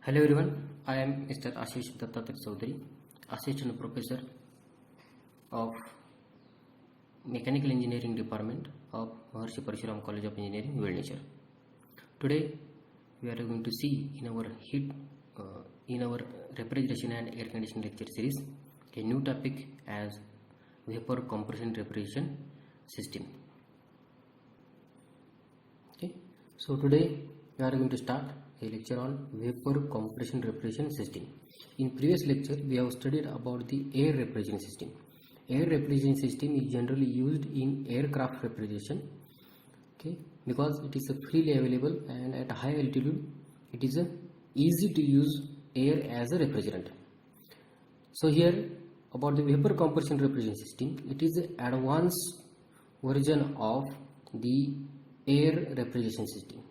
Hello everyone, I am Mr. Ashish Dattatreya Chaudhary, Assistant Professor of Mechanical Engineering Department of Maharshi Parshuram College of Engineering, Bhubaneswar. Today we are going to see in our refrigeration and air conditioning lecture series a new topic as vapor compression refrigeration system. Okay, so today we are going to start a lecture on vapor compression refrigeration system. In previous lecture we have studied about the air refrigeration system. Air refrigeration system is generally used in aircraft refrigeration, okay, because it is freely available and at high altitude it is easy to use air as a refrigerant. So here about the vapor compression refrigeration system, it is an advanced version of the air refrigeration system.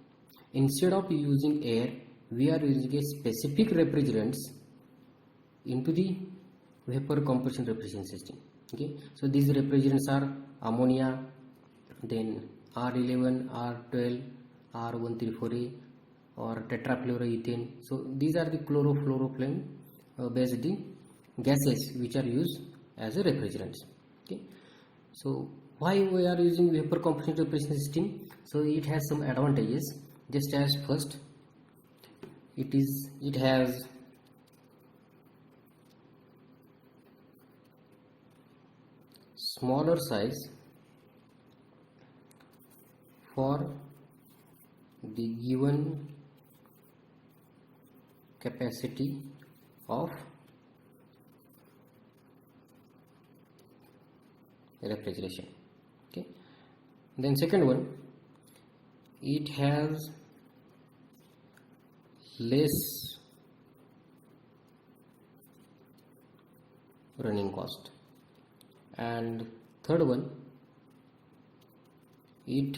Instead of using air, we are using a specific refrigerants into the vapor compression refrigeration system. Okay, so these refrigerants are ammonia, then R11, R12, R134A or tetrafluoroethane. So these are the chlorofluoroflame based gases which are used as a refrigerants. Okay, so why we are using vapor compression refrigeration system? So it has some advantages. Just as first, it has smaller size for the given capacity of refrigeration. Okay, then second one, it has less running cost, and third one, it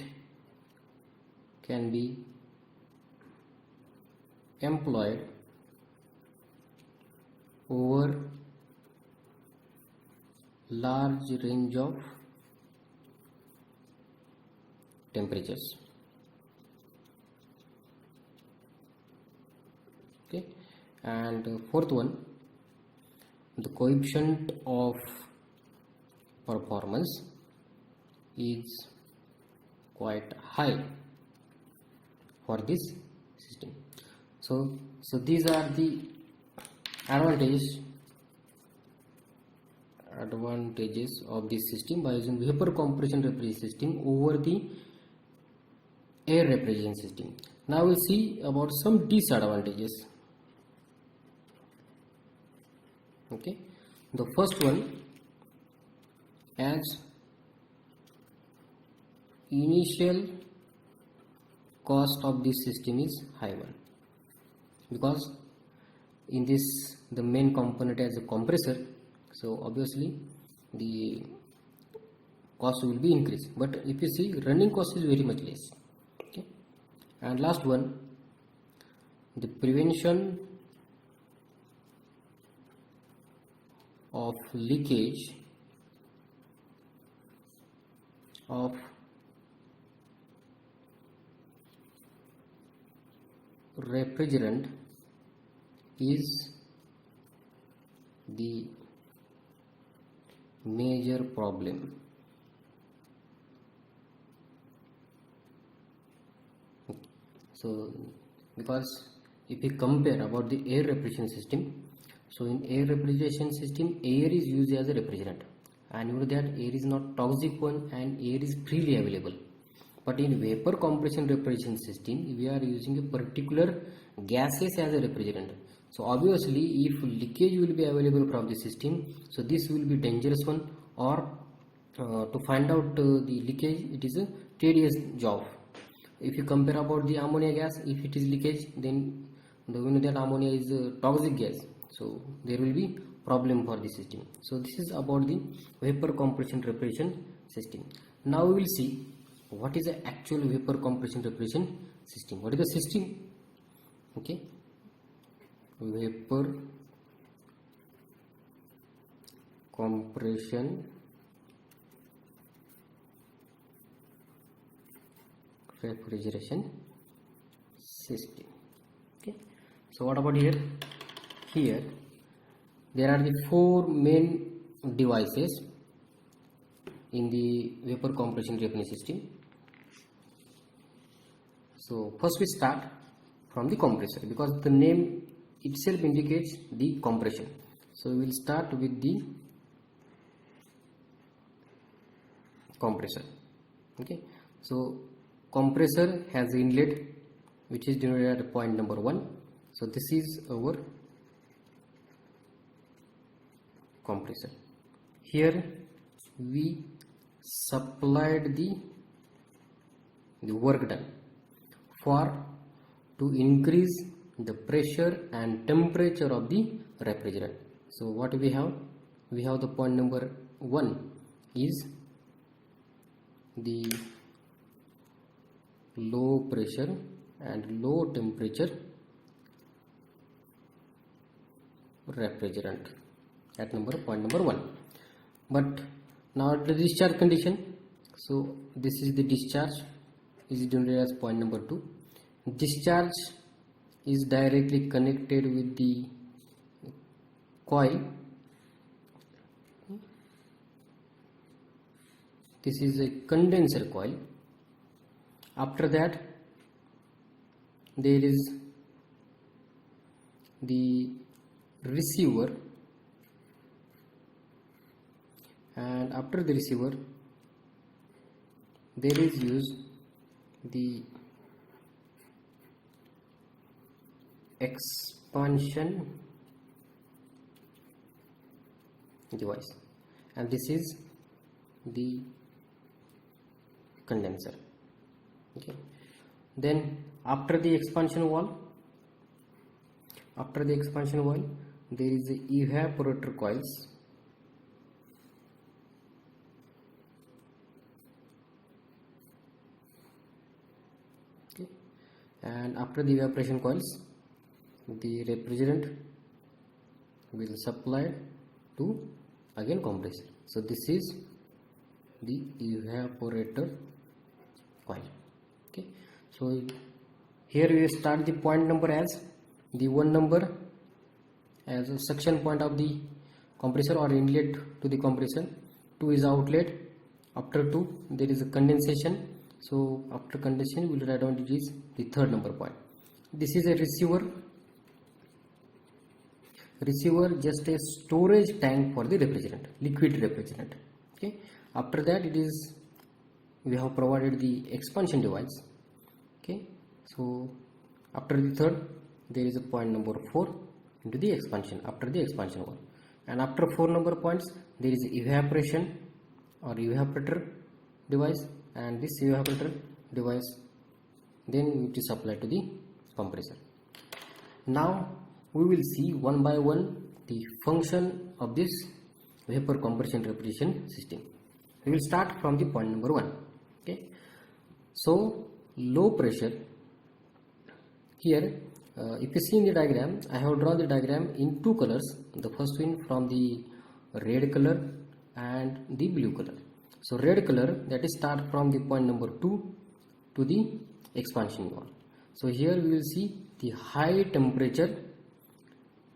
can be employed over large range of temperatures. Okay, and fourth one, the coefficient of performance is quite high for this system. So these are the advantages of this system by using vapor compression refrigeration system over the air refrigeration system. Now we'll see about some disadvantages. Okay, the first one, as initial cost of this system is high one, because in this the main component as a compressor, so obviously the cost will be increased, but if you see running cost is very much less. Okay, and last one, the prevention of leakage of refrigerant is the major problem. So because if we compare about the air refrigeration system, so in air refrigeration system, air is used as a refrigerant, and you know that air is not toxic one and air is freely available. But in vapor compression refrigeration system, we are using a particular gases as a refrigerant. So obviously if leakage will be available from the system, so this will be dangerous one, or to find out the leakage, it is a tedious job. If you compare about the ammonia gas, if it is leakage, then we know that ammonia is a toxic gas, so there will be problem for the system. So this is about the vapor compression refrigeration system. Now we will see what is the actual vapor compression refrigeration system. What is the system? Okay, vapor compression refrigeration system. Okay, So what about here? Here there are the four main devices in the vapor compression reference system. So first we start from the compressor, because the name itself indicates the compression. So we will start with the compressor. Okay, so compressor has inlet which is denoted at point number 1. So this is our compressor. Here we supplied the work done for to increase the pressure and temperature of the refrigerant. So what we have? We have the point number 1 is the low pressure and low temperature refrigerant at point number 1. But now at the discharge condition, so this is the discharge, is denoted as point number 2. Discharge is directly connected with the coil. This is a condenser coil. After that there is the receiver, and after the receiver there is used the expansion device, and this is the condenser. Okay, then after the expansion valve there is the evaporator coils. Okay, and after the evaporation coils the refrigerant will supply to again compressor. So this is the evaporator coil. Okay, so here we start the point number as the 1 number as a suction point of the compressor or inlet to the compressor. 2 is outlet. After 2 there is a condensation. So after condensation we will write down it is the 3rd number point. This is a receiver, just a storage tank for the refrigerant, liquid refrigerant. Okay, after that it is we have provided the expansion device. Okay, so after the 3rd there is a point number 4 into the expansion, after the expansion one, and after 4 number points there is evaporation or evaporator device, and this evaporator device then it is supplied to the compressor. Now we will see one by one the function of this vapor compression refrigeration system. We will start from the point number 1. Okay, so low pressure. Here if you see in the diagram, I have drawn the diagram in 2 colors. The first one from the red color and the blue color. So red color, that is start from the point number 2 to the expansion valve. So here we will see the high temperature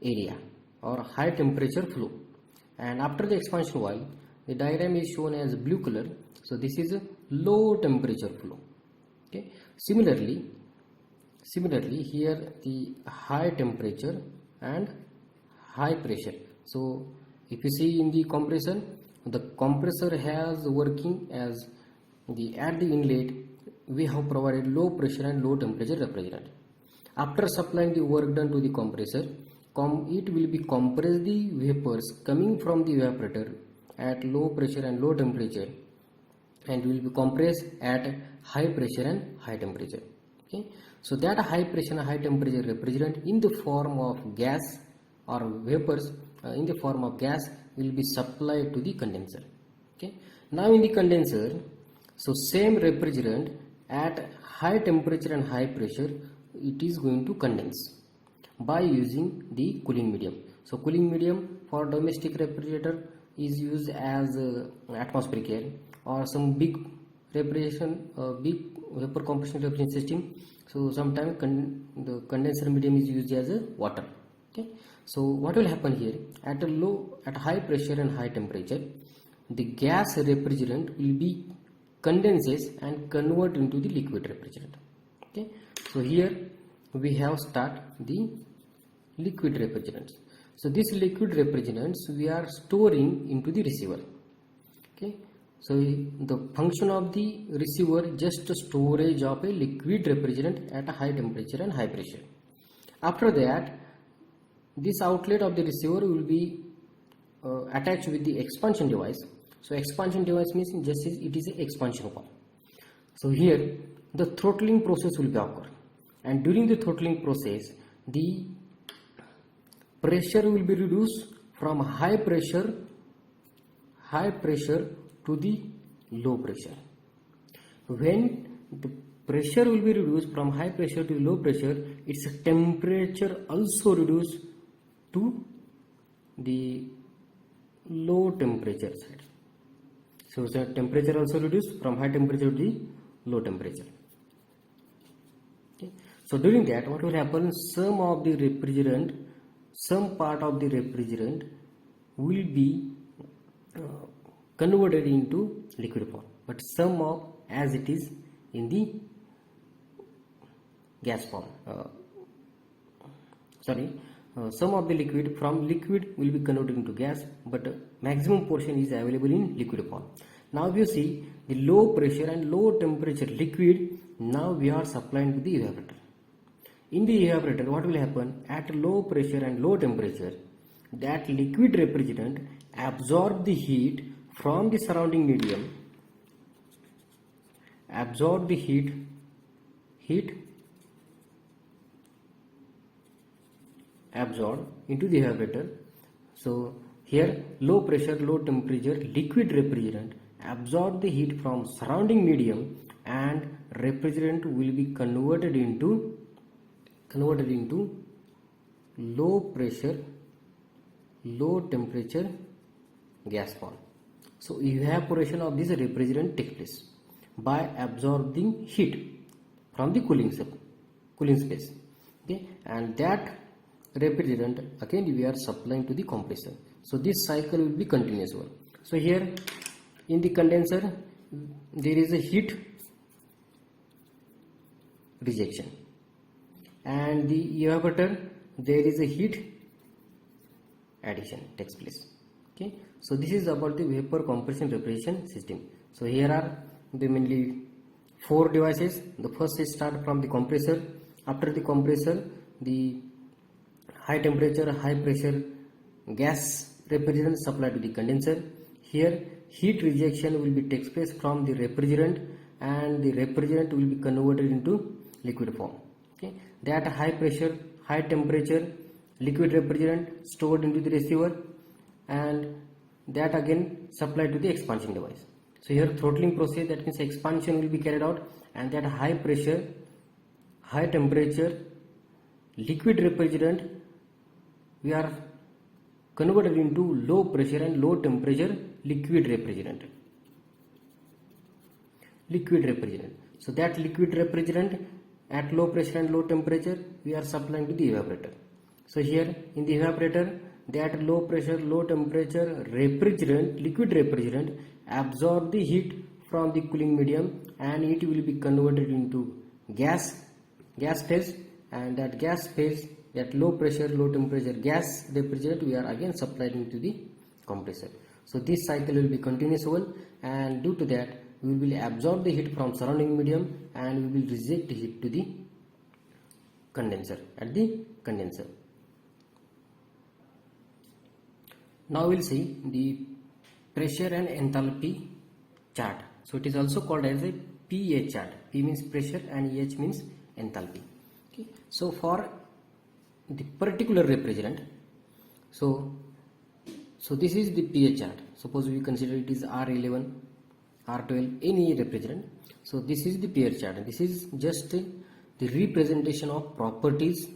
area or high temperature flow, and after the expansion valve the diagram is shown as blue color. So this is a low temperature flow. Okay, similarly here the high temperature and high pressure. So if you see in the compressor, the compressor has working as the at the inlet we have provided low pressure and low temperature refrigerant. After supplying the work done to the compressor, it will be compress the vapors coming from the evaporator at low pressure and low temperature, and will be compressed at high pressure and high temperature. Okay, so that high pressure and high temperature refrigerant in the form of gas or vapors in the form of gas will be supplied to the condenser. Okay, now in the condenser, so same refrigerant at high temperature and high pressure it is going to condense by using the cooling medium. So cooling medium for domestic refrigerator is used as atmospheric air, or some big refrigeration, big vapor compression refrigeration system. So sometimes the condenser medium is used as a water. Okay, so what will happen here, at high pressure and high temperature, the gas refrigerant will be condenses and convert into the liquid refrigerant. Okay, so here we have start the liquid refrigerants. So this liquid refrigerants we are storing into the receiver. Okay, so the function of the receiver just storage of a liquid refrigerant at a high temperature and high pressure. After that, this outlet of the receiver will be attached with the expansion device. So expansion device means just it is an expansion valve. So here the throttling process will be occur, and during the throttling process the pressure will be reduced from high pressure to the low pressure. When the pressure will be reduced from high pressure to low pressure, its temperature also reduced to the low temperature side. So the temperature also reduced from high temperature to the low temperature. Okay. So during that, what will happen, some part of the refrigerant will be converted into liquid form, but some of as it is in the gas form. Some of the liquid from liquid will be converted into gas, but maximum portion is available in liquid form. Now you see the low pressure and low temperature liquid, now we are supplying to the evaporator. In the evaporator, what will happen, at low pressure and low temperature, that liquid refrigerant absorb the heat from the surrounding medium, absorb the heat absorbed into the evaporator. So here low pressure low temperature liquid refrigerant absorb the heat from surrounding medium, and refrigerant will be converted into low pressure low temperature gas form. So evaporation of this refrigerant takes place by absorbing heat from the cooling space. Okay, and that refrigerant again we are supplying to the compressor. So this cycle will be continuous one. So here in the condenser there is a heat rejection, and the evaporator there is a heat addition takes place. Okay, so this is about the vapor compression refrigeration system. So here are the mainly 4 devices. The first is start from the compressor. After the compressor, the high temperature high pressure gas refrigerant supplied to the condenser. Here heat rejection will be takes place from the refrigerant, and the refrigerant will be converted into liquid form. Okay, that high pressure high temperature liquid refrigerant stored into the receiver, and that again supplied to the expansion device. So here throttling process, that means expansion will be carried out, and that high pressure high temperature liquid refrigerant we are converted into low pressure and low temperature liquid refrigerant. So that liquid refrigerant at low pressure and low temperature we are supplying to the evaporator. So here in the evaporator, that low pressure low temperature refrigerant liquid refrigerant absorb the heat from the cooling medium, and it will be converted into gas phase, and that gas phase, that low pressure low temperature gas refrigerant we are again supplying to the compressor. So this cycle will be continuous one, and due to that we will absorb the heat from surrounding medium, and we will reject the heat to the condenser at the condenser. Now we will see the pressure and enthalpy chart. So it is also called as a PA chart. P means pressure and EH means enthalpy. Okay. So for the particular refrigerant, so this is the PA chart. Suppose we consider it is R11, R12, any refrigerant. So this is the PA chart. This is just the representation of properties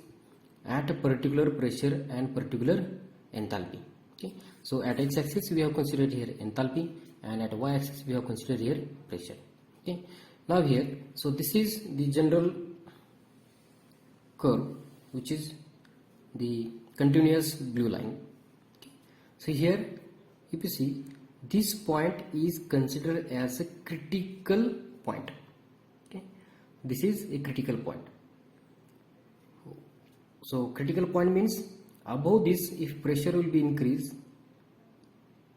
at a particular pressure and particular enthalpy. Okay, so at x-axis we have considered here enthalpy, and at y-axis we have considered here pressure. Okay, now here, so this is the general curve, which is the continuous blue line. Okay. So here if you see, this point is considered as a critical point. Okay. This is a critical point. So critical point means above this, if pressure will be increased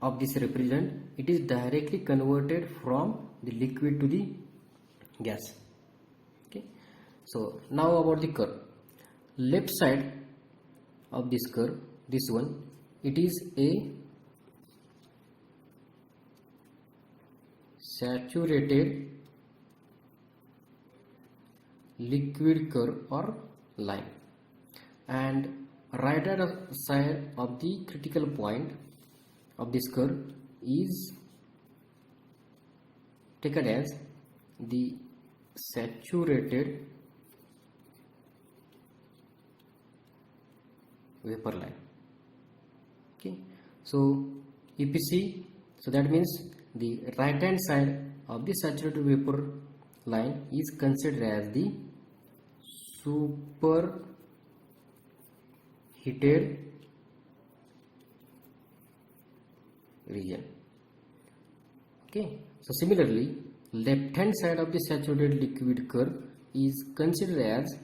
of this refrigerant, it is directly converted from the liquid to the gas. Okay. So now about the curve. Left side of this curve, this one, it is a saturated liquid curve or line, and right side of the critical point of this curve is taken as the saturated vapor line. Okay, so if you see, so that means the right hand side of the saturated vapor line is considered as the superheated region. Okay, so similarly, left hand side of the saturated liquid curve is considered as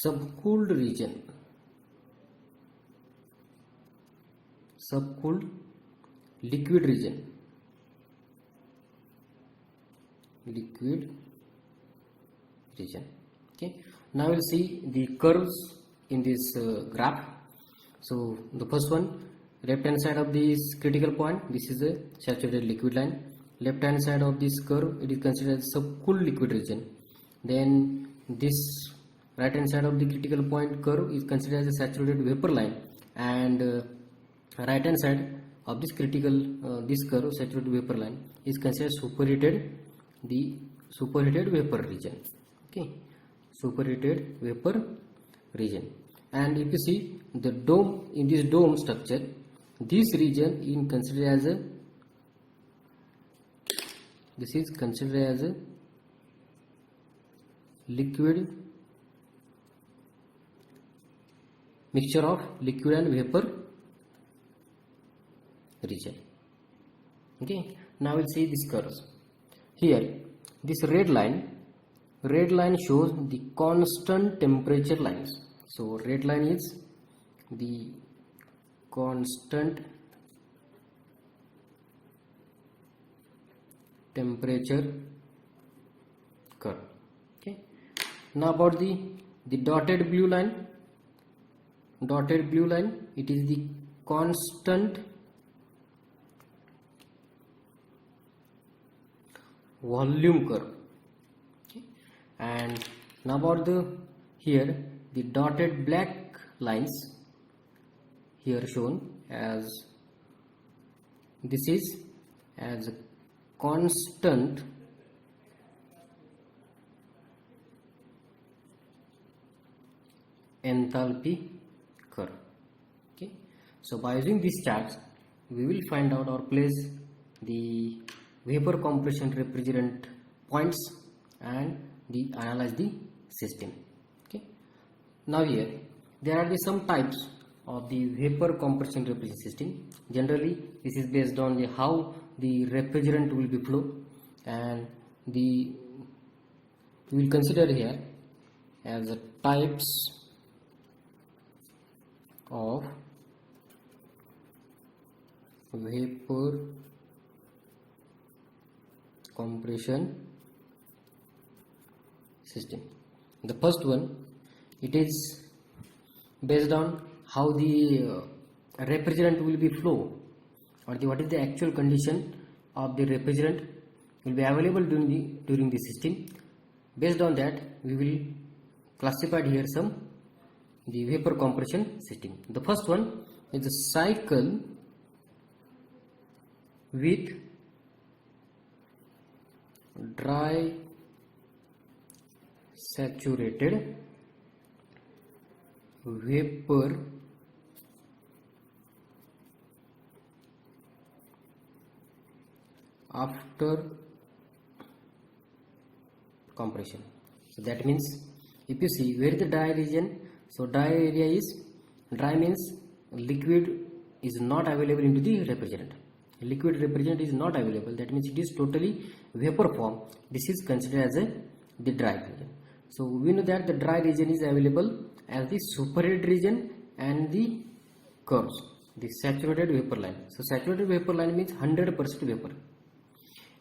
subcooled region, subcooled liquid region, liquid region. Okay, now we'll see the curves in this graph. So the first one, left hand side of this critical point, this is a saturated liquid line. Left hand side of this curve, it is considered as subcooled liquid region. Then this right hand side of the critical point curve is considered as a saturated vapor line, and right hand side of this critical this curve, saturated vapor line, is considered superheated, the superheated vapor region. Okay, superheated vapor region. And if you see the dome, in this dome structure, this region is considered as a, this is considered as a liquid, mixture of liquid and vapor region. Okay, now we'll see these curves. Here this red line shows the constant temperature lines. So red line is the constant temperature curve. Okay, now about the dotted blue line, it is the constant volume curve. Okay. And now about the here the dotted black lines here shown as, this is as a constant enthalpy curve. Okay, so by using these charts we will find out or place the vapor compression refrigerant points and analyze the system. Okay, now here there are some types of the vapor compression refrigerant system. Generally this is based on how the refrigerant will be flow, and we will consider here as types of vapor compression system. The first one, it is based on how the refrigerant will be flow, or what is the actual condition of the refrigerant will be available during the system. Based on that we will classify here some the vapor compression system. The first one is a cycle with dry saturated vapor after compression. So that means If you see where the dry region, so dry area is, dry means liquid is not available into the refrigerant. Liquid refrigerant is not available, that means it is totally vapor form. This is considered as the dry region. So we know that the dry region is available as the superheated region and the curves, the saturated vapor line. So saturated vapor line means 100% vapor,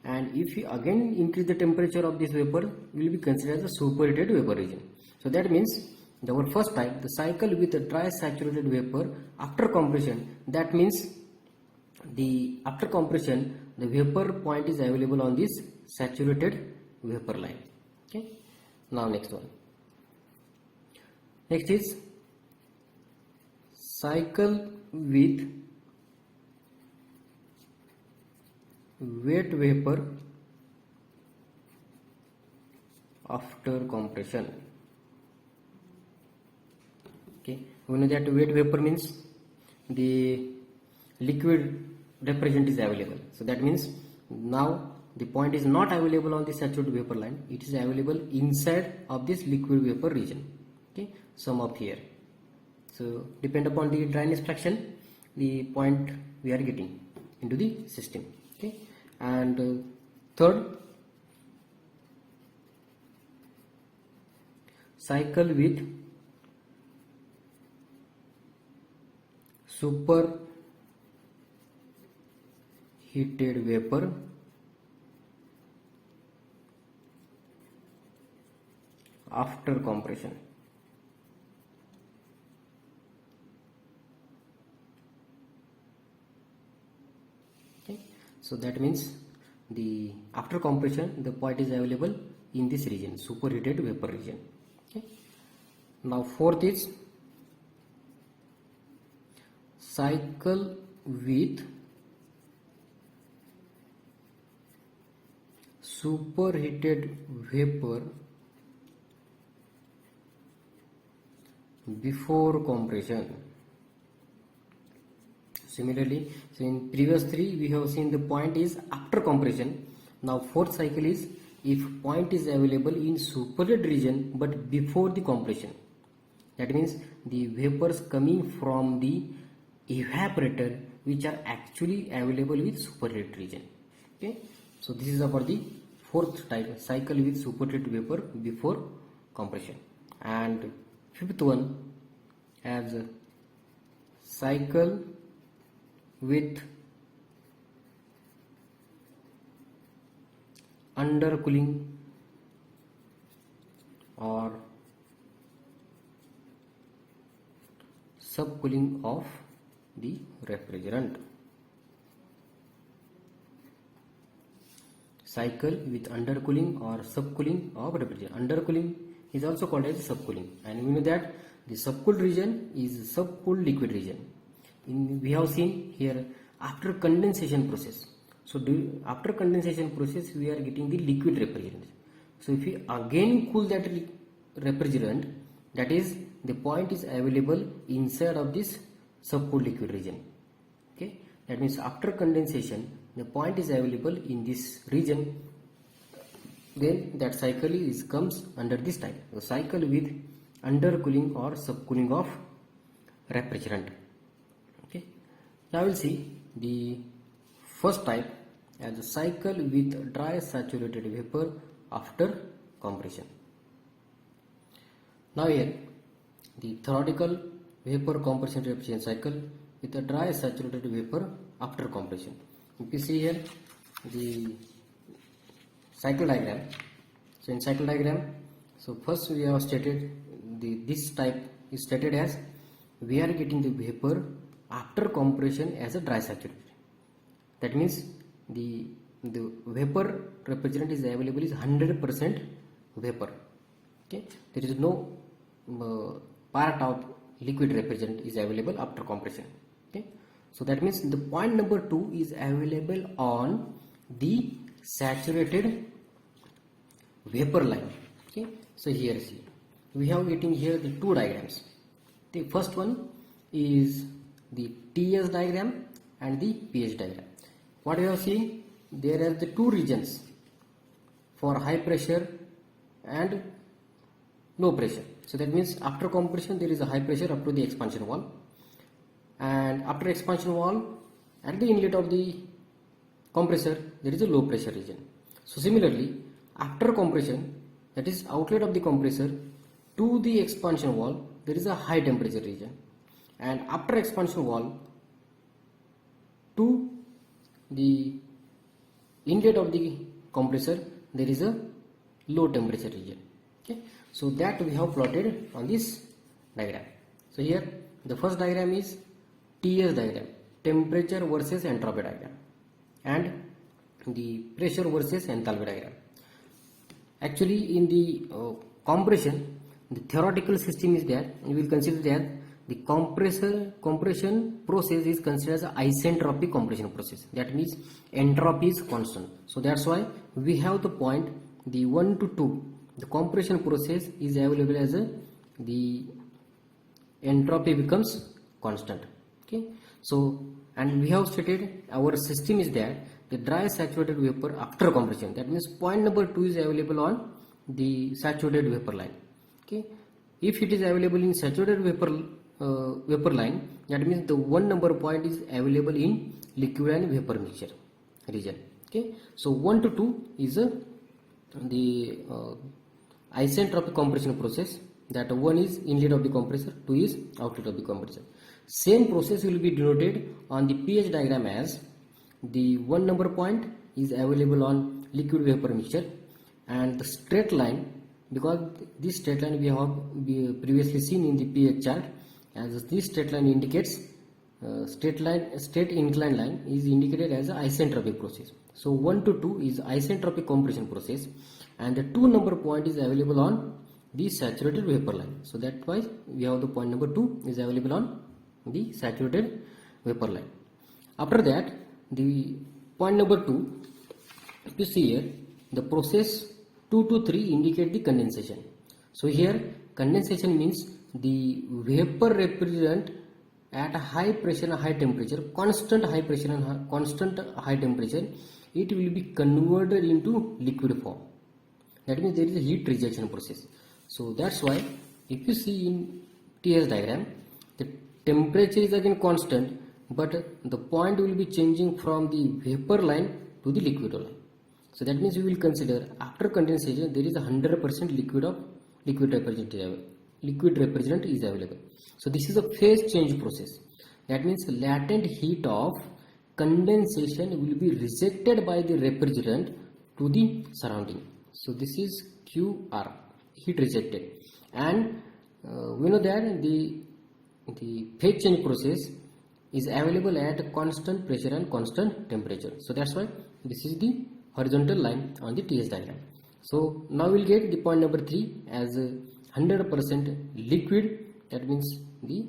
and if you again increase the temperature of this vapor, will be considered as a superheated vapor region. So that means our first type, the cycle with a dry saturated vapor after compression, that means the after compression the vapor point is available on this saturated vapor line. Okay, now next one. Next is cycle with wet vapor after compression. Okay, we know that wet vapor means the liquid refrigerant is available. So that means now the point is not available on the saturated vapor line, it is available inside of this liquid vapor region. Okay, sum up here. So depend upon the dryness fraction, the point we are getting into the system. Okay, and third, cycle with superheated vapor after compression. Okay, so that means the after compression the point is available in this region, superheated vapor region. Okay, now fourth is cycle with superheated vapor before compression. Similarly, so in previous three we have seen the point is after compression. Now fourth cycle is if point is available in superheated region but before the compression. That means the vapors coming from the evaporator which are actually available with superheated region. Okay, so this is about the fourth type, cycle with superheated vapor before compression. And fifth one as cycle with undercooling or subcooling of the refrigerant. Cycle with undercooling or subcooling of refrigerant. Undercooling is also called as subcooling, and we know that the subcooled region is subcooled liquid region. We have seen here after condensation process. So after condensation process we are getting the liquid refrigerant. So if we again cool that refrigerant, that is the point is available inside of this subcooled liquid region. Okay, that means after condensation the point is available in this region, then that cycle comes under this type, the cycle with undercooling or subcooling of refrigerant. Okay, now we'll see the first type as a cycle with dry saturated vapor after compression. Now here the theoretical vapor compression refrigeration cycle with a dry saturated vapor after compression. If you see here the cycle diagram, so in cycle diagram, so first we have stated this type is stated as we are getting the vapor after compression as a dry saturated. That means the vapor refrigerant is available is 100% vapor. Okay, there is no part of liquid refrigerant is available after compression. Okay, so that means the point number 2 is available on the saturated vapor line. Okay, so here see we have getting here the two diagrams. The first one is the TS diagram and the pH diagram. What you have seen, there are the two regions for high pressure and low pressure. So that means after compression there is a high pressure up to the expansion valve, and after expansion valve at the inlet of the compressor there is a low pressure region. So similarly, after compression, that is outlet of the compressor to the expansion valve there is a high temperature region, and after expansion valve to the inlet of the compressor there is a low temperature region. Okay, so that we have plotted on this diagram. So here the first diagram is TS diagram, temperature versus entropy diagram, and the pressure versus enthalpy diagram. Actually in the compression, the theoretical system is that we will consider that the compression process is considered as an isentropic compression process. That means entropy is constant. So that's why we have the point the 1 to 2. The compression process is available as the entropy becomes constant. Okay. So and we have stated our system is that the dry saturated vapor after compression. That means point number 2 is available on the saturated vapor line. Okay. If it is available in saturated vapor line, that means the one number point is available in liquid and vapor mixture region. Okay. So 1 to 2 is the isentropic compression process. That one is inlet of the compressor, 2 is outlet of the compressor. Same process will be denoted on the pH diagram as the one number point is available on liquid vapor mixture, and the straight line, because this straight line we have previously seen in the pH chart, as this straight line indicates straight inclined line is indicated as an isentropic process. So 1 to 2 is isentropic compression process, and the 2 number point is available on the saturated vapor line. So that's why we have the point number 2 is available on the saturated vapor line. After that, the point number 2, if you see here, the process 2 to 3 indicate the condensation. So here condensation means the vapor refrigerant at a high pressure and high temperature, constant high pressure and constant high temperature, it will be converted into liquid form. That means there is a heat rejection process. So that's why if you see in TS diagram, the temperature is again constant, but the point will be changing from the vapor line to the liquid line. So that means we will consider after condensation there is a 100% liquid refrigerant is available. So this is a phase change process. That means latent heat of condensation will be rejected by the refrigerant to the surrounding. So this is QR, heat rejected, and we know that the phase change process is available at constant pressure and constant temperature. So that's why this is the horizontal line on the TS diagram. So now we'll get the point number 3 as 100% liquid, that means the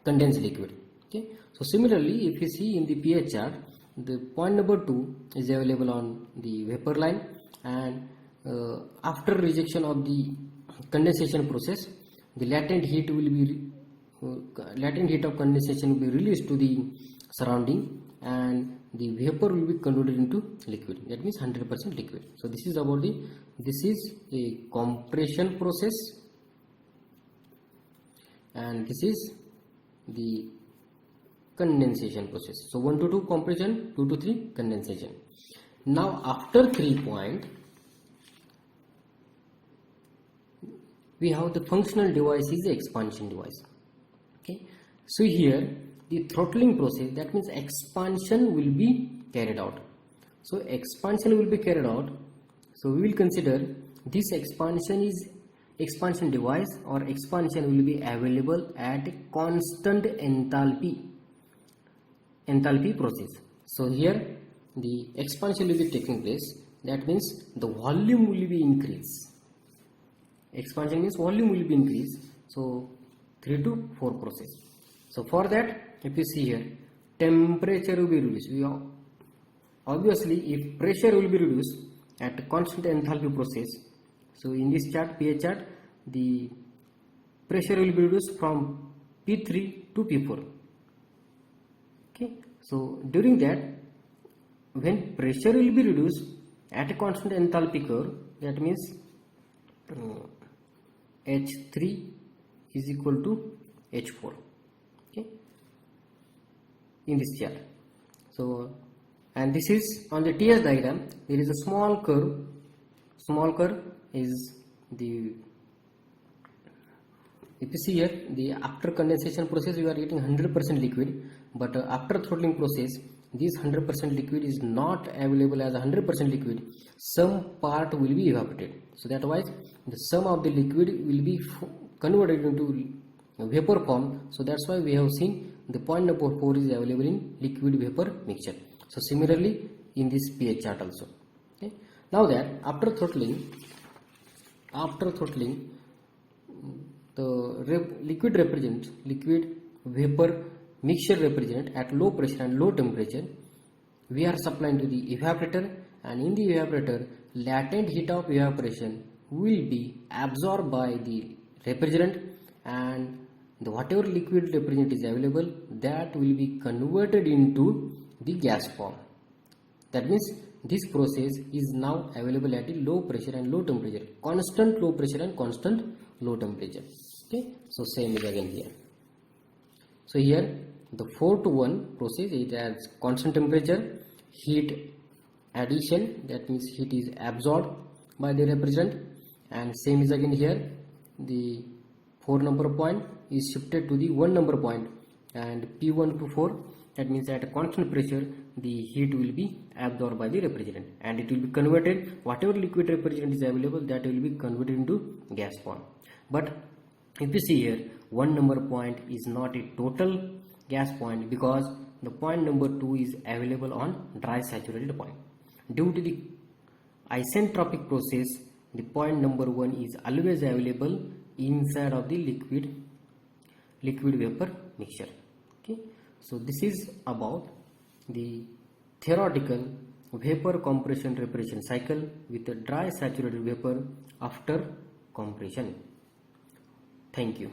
condensed liquid. Okay. So similarly, if you see in the pH chart, the point number 2 is available on the vapor line, and after rejection of the condensation process, the latent heat of condensation will be released to the surrounding, and the vapor will be converted into liquid. That means 100% liquid. So this is about this is a compression process, and this is the condensation process. So 1 to 2 compression, 2 to 3 condensation. Now after 3 point, we have the functional device is the expansion device. Okay. So here the throttling process, that means expansion will be carried out. So expansion will be carried out. So we will consider this expansion device or expansion will be available at constant enthalpy process. So here the expansion will be taking place. That means the volume will be increased. Expansion means volume will be increased. So 3 to 4 process. So for that, if you see here, temperature will be reduced. Obviously, if pressure will be reduced at constant enthalpy process, so in this chart, pH chart, the pressure will be reduced from P3 to P4. Okay. So during that, when pressure will be reduced at a constant enthalpy curve, that means H3 is equal to H4. Okay, in this chart. So, and this is on the TS diagram. There is a small curve. Small curve is the, if you see here, the after condensation process we are getting 100% liquid, but after throttling process this 100% liquid is not available as 100% liquid. Some part will be evaporated. So that why the sum of the liquid will be converted into vapor form. So that's why we have seen the point number 4 is available in liquid vapor mixture. So similarly in this pH chart also. Okay. Now that after throttling the liquid vapor mixture refrigerant at low pressure and low temperature, we are supplying to the evaporator, and in the evaporator latent heat of evaporation will be absorbed by the refrigerant, and the whatever liquid refrigerant is available, that will be converted into the gas form. That means this process is now available at a low pressure and low temperature, constant low pressure and constant low temperature. Okay, so same is again here. So here the 4 to 1 process, it has constant temperature, heat addition, that means heat is absorbed by the refrigerant, and same is again here, the 4 number point is shifted to the 1 number point, and P1 to 4, that means at a constant pressure the heat will be absorbed by the refrigerant, and it will be converted, whatever liquid refrigerant is available, that will be converted into gas form. But if you see here, 1 number point is not a total gas point, because the point number 2 is available on dry saturated point. Due to the isentropic process, the point number 1 is always available inside of the liquid vapor mixture. Okay, so this is about the theoretical vapor compression refrigeration cycle with a dry saturated vapor after compression. Thank you.